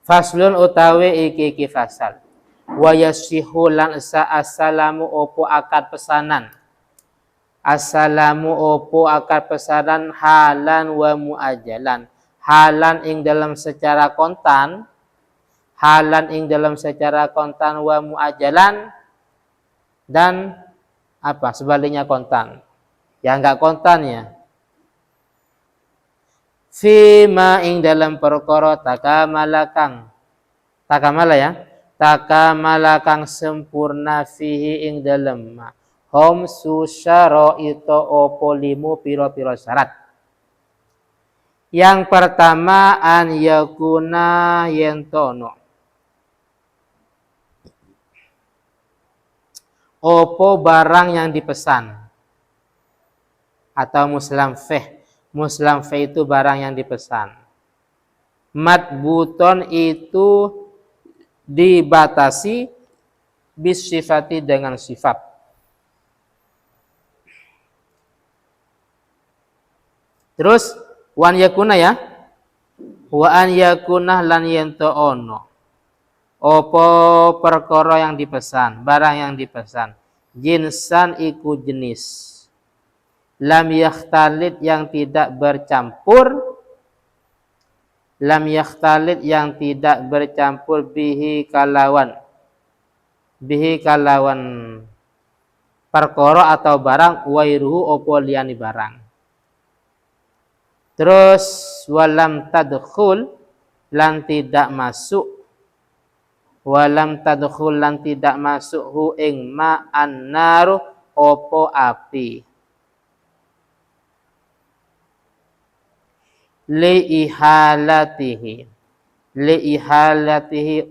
Faslun utawi iki fasal. Wa yasihu lan assalamu opo akad pesanan. Assalamu opo akad pesanan halan wa muajalan. Halan ing dalam secara kontan, halan ing dalam secara kontan wa muajalan, dan apa sebaliknya kontan. Ya enggak kontan ya. Fima ing dalam perkara takamala ya, takamala kang sempurna fihi ing dalam hom susyaro itu opo limu piro-piro syarat. Yang pertama an yakuna yentono opo barang yang dipesan atau muslam feh. Muslam feh itu barang yang dipesan. Matbuton itu dibatasi bisifati dengan sifat. Terus wan yakuna ya. Wa an yakuna lan yento ono. Opo perkara yang dipesan, barang yang dipesan. Jinsan iku jenis. Lam yakhtalit yang tidak bercampur. Lam yakhtalit yang tidak bercampur bihi kalawan perkara atau barang wairuhu opo liyani barang. Terus walam tadkhul lan tidak masuk, walam tadkhul lan tidak masuk hu ing ma annaru opo api. Liihalatihi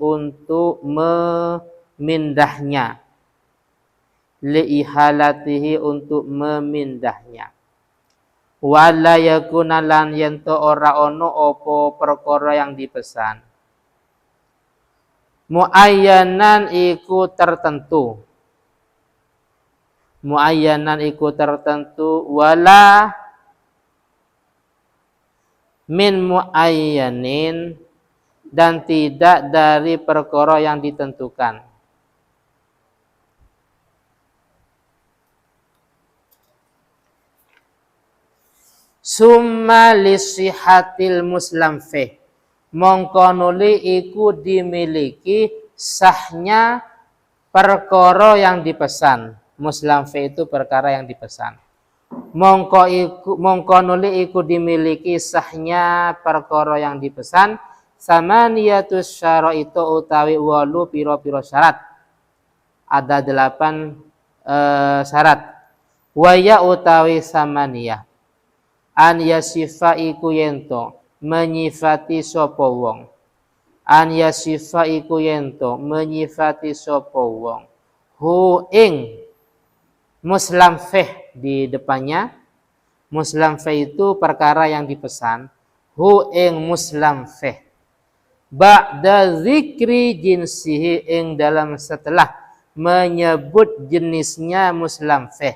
untuk memindahnya. Liihalatihi untuk memindahnya. Wala yakuna lan yento ora ono opo perkara yang dipesan. Muayyanan iku tertentu. Muayyanan iku tertentu wala min muayyanin dan tidak dari perkara yang ditentukan. Summa lisihatil muslam fih. Mongko nuli iku dimiliki sahnya perkara yang dipesan. Muslam fih itu perkara yang dipesan. Mongko nuli iku dimiliki sahnya perkara yang dipesan. Samaniyatus syaraitu utawi 8 piro-piro syarat. Ada 8 syarat. Waya utawi samaniyah. An yasifa iku yento menyifati sapa wong. An yasifa iku yento menyifati sapa wong. Hu ing muslam fih di depannya. Muslam fih itu perkara yang dipesan. Hu ing muslam fih. Ba'da zikri jinsihi ing dalam setelah menyebut jenisnya muslam fih.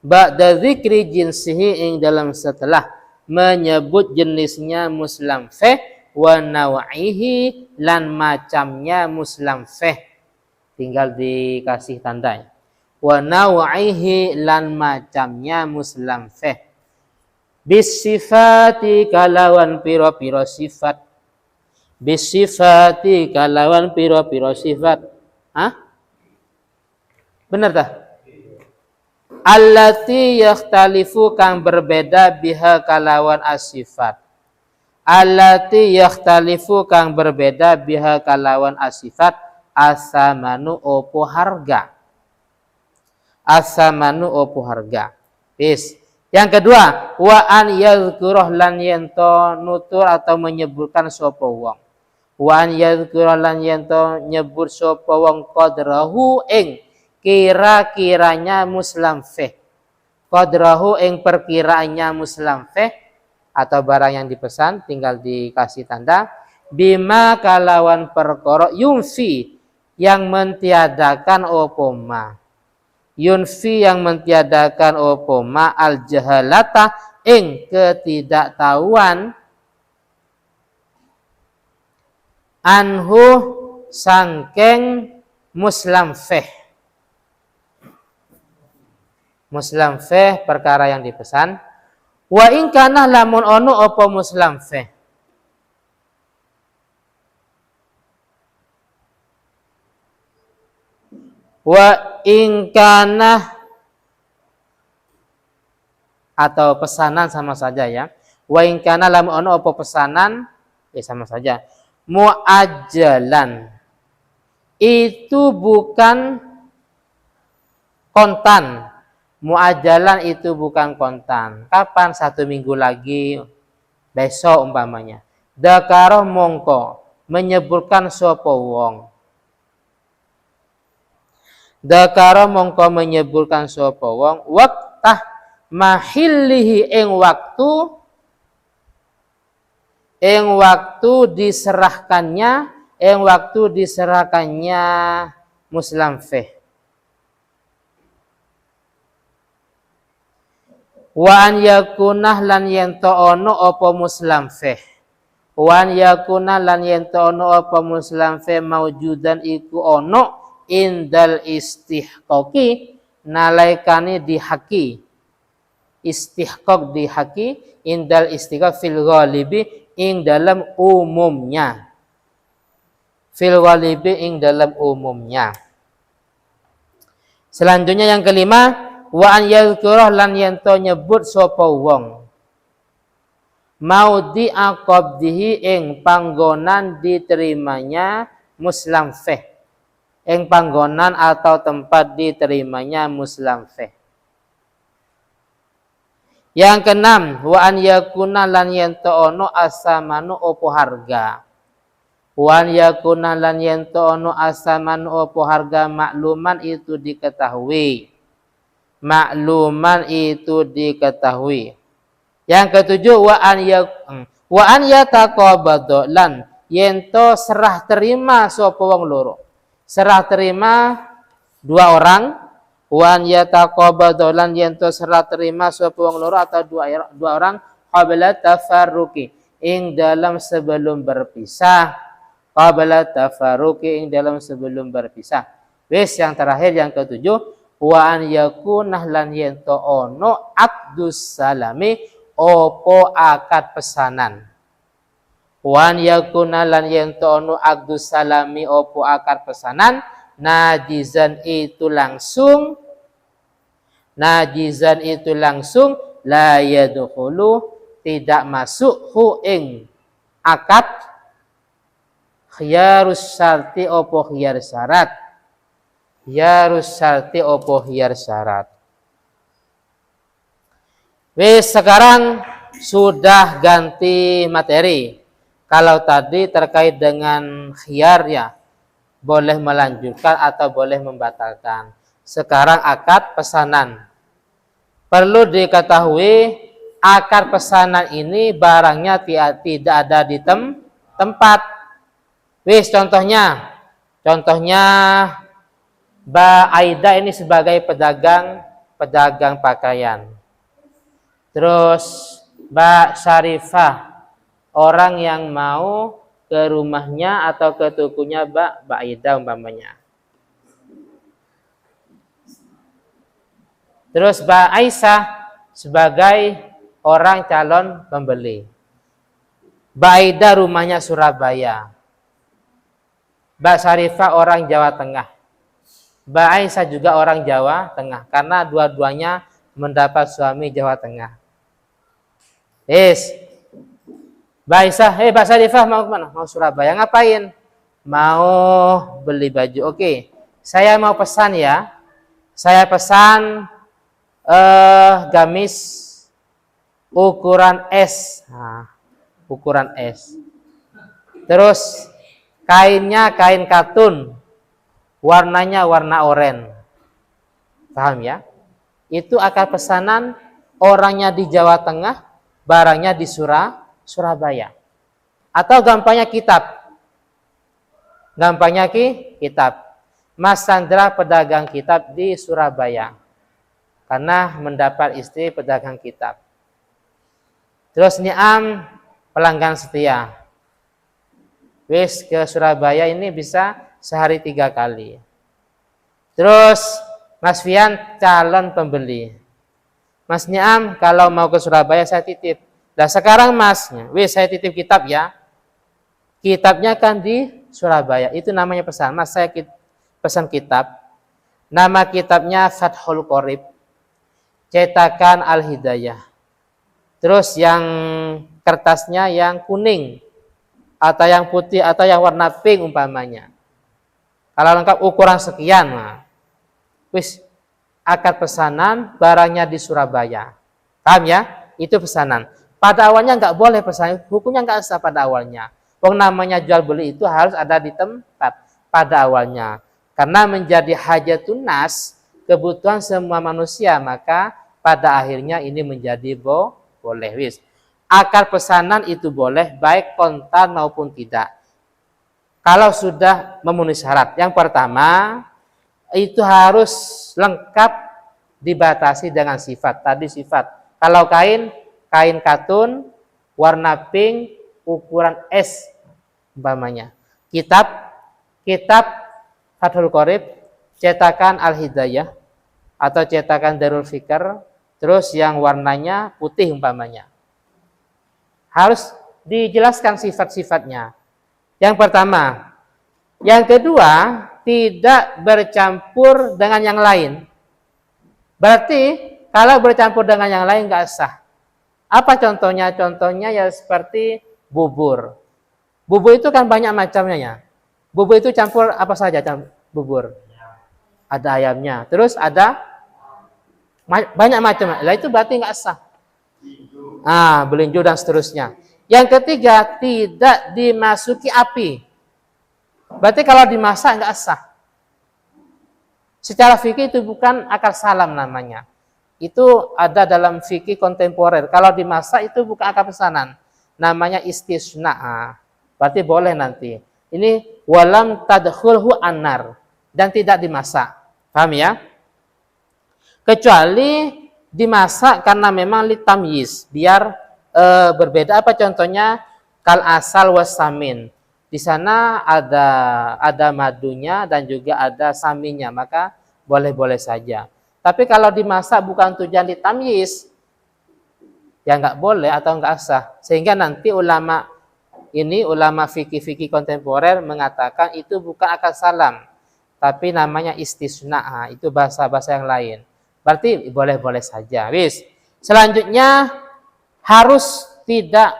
Ba'da zikri jinsihi ing dalam setelah menyebut jenisnya muslam fih wa naw'ihi lan macamnya muslam fih. Tinggal dikasih tanda. Wa naw'ihi lan macamnya muslam fih. Bisifati kalawan piro-piro sifat. Bisifati kalawan piro-piro sifat. Hah? Benar tak? Allati yakhtalifu kang berbeda biha kalawan asifat. Allati yakhtalifu kang berbeda biha kalawan asifat. Asamanu opo harga. Asamanu opo harga. Bis. Yang kedua, wa an yadhkuruh lan yento nutur atau menyebutkan sapa wong. Wa an yadhkuruh lan yento nyebut sapa wong qadrahu ing kira-kiranya muslam fih. Qadrahu ing perkiraannya muslam fih atau barang yang dipesan tinggal dikasih tanda bima kalawan perkara yumfi yang mentiadakan opoma. Yunfi yang mentiadakan opoma al jahalata ing ketidaktahuan anhu sangkeng muslamfeh. Muslamfeh perkara yang dipesan. Wa in kana lamun ono apa muslamfeh. Wa in kana atau pesanan sama saja ya. Wa in kana lamun ono apa pesanan ya sama saja. Muajjalan itu bukan kontan. Muajjalan itu bukan kontan. Kapan? 1 minggu lagi, besok umpamanya. Dakaroh mongko menyebutkan sapa wong. Dakaroh mongko menyebutkan sapa wong waqtah mahillihi ing waktu diserahkannya muslamfeh. Wa an yakunah lan yento ono apa muslamfeh. Wa an yakunah lan yento ono apa muslamfeh maujudan iku ono indal istihqaqi nalaikane dihaki. Istihqaq dihaki indal istihqaq fil ghalibi ing dalam umumnya. Fil ghalibi ing dalam umumnya. Selanjutnya yang kelima, wa an yadhkurah lan yento nyebut sapa wong maudi aqabdihi ing panggonan diterimanya muslamfeh, ing panggonan atau tempat diterimanya muslamfeh. Yang keenam, wa an yakuna lan yento ono asamanu opo harga. Wa an yakuna lan yento ono asamanu opo harga makluman itu diketahui. Makluman itu diketahui. Yang ketujuh, wa an yataqabadu lan yento serah terima sapa wong loro. Serah terima 2 orang. Wa an yataqabadu lan yento serah terima sapa wong loro atau 2 orang qabla tafarruqi ing dalam sebelum berpisah. Qabla tafarruqi ing dalam sebelum berpisah. Wis yang terakhir yang ketujuh, wa an yakunah lan yento ono aqdus salami opo akad pesanan. Wa an yakunah lan yento ono aqdus salami opo akad pesanan najizan itu langsung la yadkhulu tidak masuk hu ing akad khiyarus syarti opo khiyar syarat. Khiyarus syarti opo khiyar syarat. Wes sekarang sudah ganti materi. Kalau tadi terkait dengan khiyar ya boleh melanjutkan atau boleh membatalkan. Sekarang akad pesanan. Perlu diketahui akad pesanan ini barangnya tidak ada di tempat. Wis contohnya Mbak Aida ini sebagai pedagang pakaian. Terus Mbak Syarifah orang yang mau ke rumahnya atau ke tokonya Mbak Aida umpamanya. Terus Mbak Aisyah sebagai orang calon pembeli. Mbak Aida rumahnya Surabaya. Mbak Syarifah orang Jawa Tengah. Mbak Aisyah juga orang Jawa Tengah. Karena dua-duanya mendapat suami Jawa Tengah. Mbak Aisyah, Mbak Syarifah mau kemana? Mau Surabaya. Ngapain? Mau beli baju. Oke, saya mau pesan ya. Saya pesan gamis ukuran S. Nah, ukuran S. Terus kainnya kain katun. Warnanya warna oranye. Paham ya? Itu akad pesanan orangnya di Jawa Tengah, barangnya di Surabaya. Atau gampangnya kitab. Kitab. Mas Sandra pedagang kitab di Surabaya. Karena mendapat istri pedagang kitab. Terus Niam pelanggan setia. Wis ke Surabaya ini bisa sehari 3 kali. Terus Mas Fian calon pembeli. Mas Niam kalau mau ke Surabaya saya titip. Nah sekarang Masnya, wis saya titip kitab ya. Kitabnya kan di Surabaya. Itu namanya pesan. Mas saya pesan kitab. Nama kitabnya Fathul Qorib. Cetakan Al-Hidayah. Terus yang kertasnya yang kuning atau yang putih atau yang warna pink umpamanya. Kalau lengkap ukuran sekian, nah. Wis akad pesanan barangnya di Surabaya. Paham ya? Itu pesanan. Pada awalnya nggak boleh pesanan, hukumnya nggak sah pada awalnya. Wong namanya jual beli itu harus ada di tempat pada awalnya. Karena menjadi hajatun nas, kebutuhan semua manusia, maka pada akhirnya ini menjadi boleh. Wis. Akad pesanan itu boleh baik kontan maupun tidak. Kalau sudah memenuhi syarat. Yang pertama, itu harus lengkap dibatasi dengan sifat. Tadi sifat. Kalau kain katun, warna pink, ukuran S umpamanya. Kitab Fathul Qorib, cetakan Al-Hidayah atau cetakan Darul Fikr, terus yang warnanya putih umpamanya. Harus dijelaskan sifat-sifatnya. Yang pertama. Yang kedua, tidak bercampur dengan yang lain. Berarti kalau bercampur dengan yang lain nggak sah. Apa contohnya? Contohnya ya seperti bubur. Bubur itu kan banyak macamnya ya. Bubur itu campur apa saja bubur? Ada ayamnya. Terus ada banyak macam. Lah itu berarti nggak sah. Belinju dan seterusnya. Yang ketiga, tidak dimasuki api. Berarti kalau dimasak nggak sah. Secara fikih itu bukan akal salam namanya. Itu ada dalam fikih kontemporer. Kalau dimasak itu bukan akal pesanan. Namanya istisna. Berarti boleh nanti. Ini walam tadkhulhu anar. Dan tidak dimasak. Paham ya? Kecuali dimasak karena memang litamyiz. Biar berbeda. Apa contohnya? Kal asal wasamin. Di sana ada madunya dan juga ada saminnya, maka boleh-boleh saja. Tapi kalau dimasak bukan tujuan ditamyiz, ya nggak boleh atau nggak sah. Sehingga nanti ulama fikih kontemporer mengatakan itu bukan akal salam, tapi namanya istisna. Itu bahasa-bahasa yang lain. Berarti boleh-boleh saja. Wis. Selanjutnya harus tidak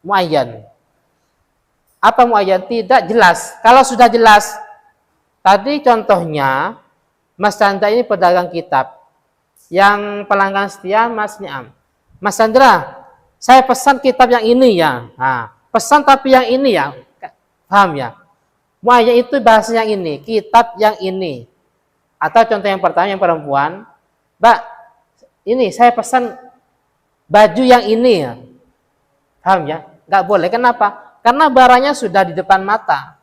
muayyan. Apa muayyan? Tidak jelas. Kalau sudah jelas, tadi contohnya, Mas Chandra ini pedagang kitab. Yang pelanggan setia Mas Niam. Mas Chandra, saya pesan kitab yang ini ya. Pesan tapi yang ini ya. Paham ya? Muayyan itu bahasa yang ini. Kitab yang ini. Atau contoh yang pertama, yang perempuan. Mbak, ini saya pesan baju yang ini ya. Paham ya? Nggak boleh. Kenapa? Karena barangnya sudah di depan mata.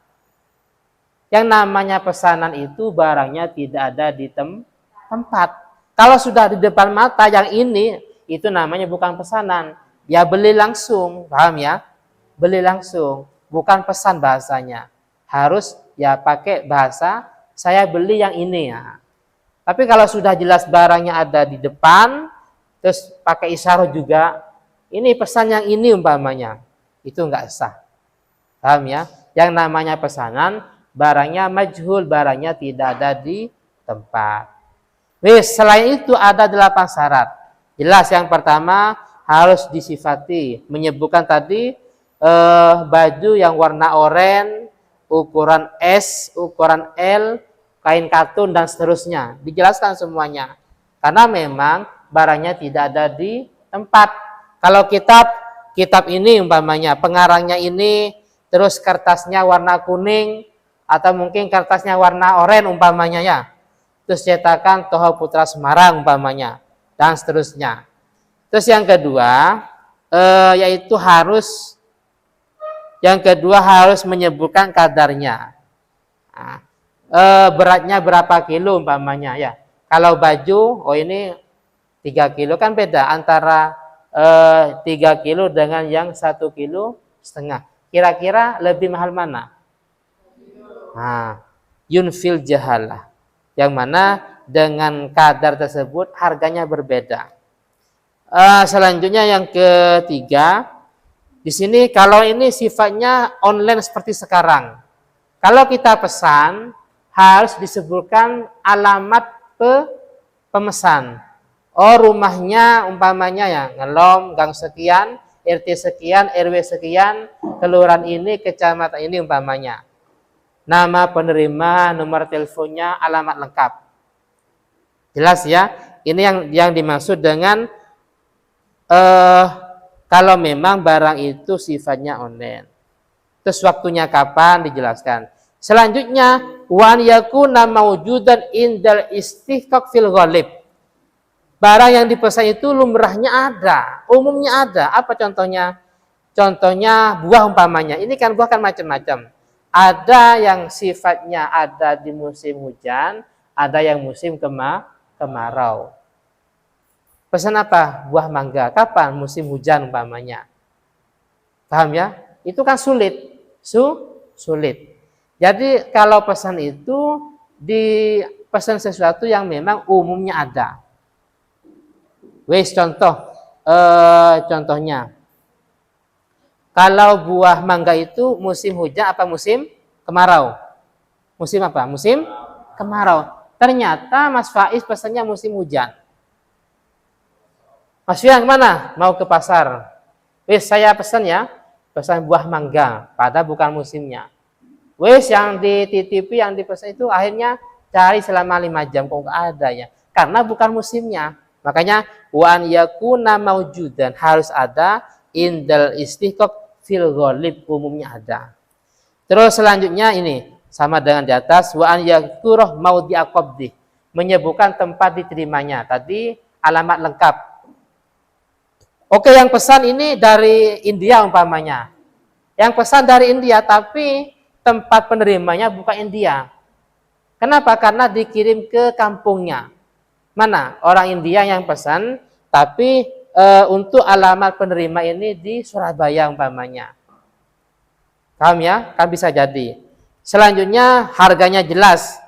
Yang namanya pesanan itu barangnya tidak ada di tempat. Kalau sudah di depan mata yang ini, itu namanya bukan pesanan. Ya beli langsung, paham ya? Beli langsung, bukan pesan bahasanya. Harus ya pakai bahasa, saya beli yang ini ya. Tapi kalau sudah jelas barangnya ada di depan, terus pakai isyarat juga, ini pesan yang ini umpamanya, itu enggak sah. Paham ya? Yang namanya pesanan, barangnya majhul, barangnya tidak ada di tempat. Wis, selain itu ada 8 syarat. Jelas yang pertama harus disifati. Menyebutkan tadi baju yang warna oranye, ukuran S, ukuran L, kain katun dan seterusnya. Dijelaskan semuanya. Karena memang barangnya tidak ada di tempat. Kalau kitab ini umpamanya, pengarangnya ini, terus kertasnya warna kuning, atau mungkin kertasnya warna oranye umpamanya ya. Terus cetakan Toha Putra Semarang umpamanya, dan seterusnya. Terus yang kedua, yaitu harus menyebutkan kadarnya. Beratnya berapa kilo umpamanya ya. Kalau baju, ini 3 kilo kan beda antara 3 kilo dengan yang 1,5 kilo. Kira-kira lebih mahal mana? Nah, yunfil jahalah. Yang mana dengan kadar tersebut harganya berbeda. Selanjutnya yang ketiga, di sini kalau ini sifatnya online seperti sekarang. Kalau kita pesan harus disebutkan alamat pemesan. Oh, rumahnya umpamanya ya Ngelom, gang sekian, RT sekian, RW sekian, kelurahan ini, kecamatan ini umpamanya. Nama penerima, nomor teleponnya, alamat lengkap. Jelas ya? Ini yang dimaksud dengan kalau memang barang itu sifatnya online. Terus waktunya kapan dijelaskan. Selanjutnya, wan yakuna mawjudan indal istihqaq fil ghalib. Barang yang dipesan itu lumrahnya ada, umumnya ada. Apa contohnya? Contohnya buah umpamanya. Ini kan buah kan macam-macam. Ada yang sifatnya ada di musim hujan, ada yang musim kemarau. Pesan apa? Buah mangga. Kapan? Musim hujan umpamanya. Paham ya? Itu kan sulit. Sulit. Jadi kalau pesan itu dipesan sesuatu yang memang umumnya ada. Wes contohnya. Kalau buah mangga itu musim hujan apa musim kemarau? Musim apa? Musim kemarau. Ternyata Mas Faiz pesannya musim hujan. Mas Fian kemana? Mau ke pasar. Wes saya pesan ya. Pesan buah mangga. Padahal bukan musimnya. Wes yang dititipi, yang dipesan itu akhirnya cari selama 5 jam. Kok nggak ada ya? Karena bukan musimnya. Makanya wan yakuna maujudan harus ada indal istihqaq fil ghalib, umumnya ada. Terus selanjutnya ini sama dengan di atas wa an yakurah maudhi'a qabdi, menyebutkan tempat diterimanya. Tadi alamat lengkap. Oke, yang pesan ini dari India umpamanya. Yang pesan dari India tapi tempat penerimanya bukan India. Kenapa? Karena dikirim ke kampungnya. Mana? Orang India yang pesan, tapi untuk alamat penerima ini di Surabaya umpamanya. Paham ya? Kan bisa jadi. Selanjutnya harganya jelas.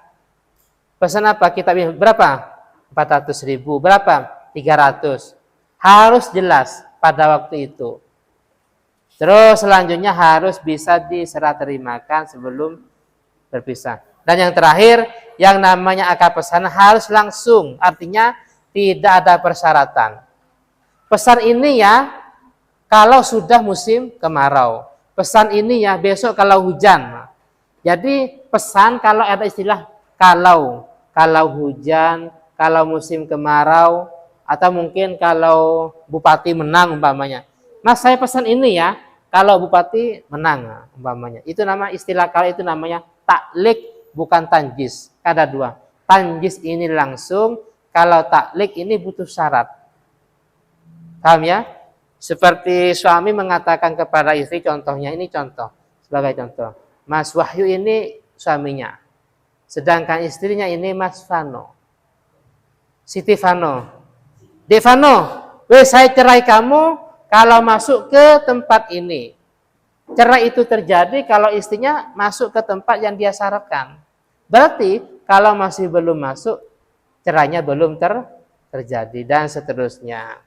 Pesan apa? Kita berapa? 400.000. Berapa? 300. Harus jelas pada waktu itu. Terus selanjutnya harus bisa diserah terimakan sebelum berpisah. Dan yang terakhir, yang namanya akad pesanan harus langsung. Artinya tidak ada persyaratan. Pesan ini ya kalau sudah musim kemarau. Pesan ini ya besok kalau hujan. Jadi pesan kalau ada istilah kalau hujan, kalau musim kemarau, atau mungkin kalau bupati menang umpamanya. Mas saya pesan ini ya kalau bupati menang umpamanya. Itu nama istilah kalau itu namanya taklik. Bukan tanjis, ada dua. Tanjis ini langsung, kalau taklik ini butuh syarat. Paham ya? Seperti suami mengatakan kepada istri, contohnya ini contoh, sebagai contoh. Mas Wahyu ini suaminya. Sedangkan istrinya ini Mas Vano. Siti Vano. Devano, saya cerai kamu kalau masuk ke tempat ini. Cerai itu terjadi kalau istrinya masuk ke tempat yang dia syaratkan. Berarti kalau masih belum masuk, cerainya belum terjadi dan seterusnya.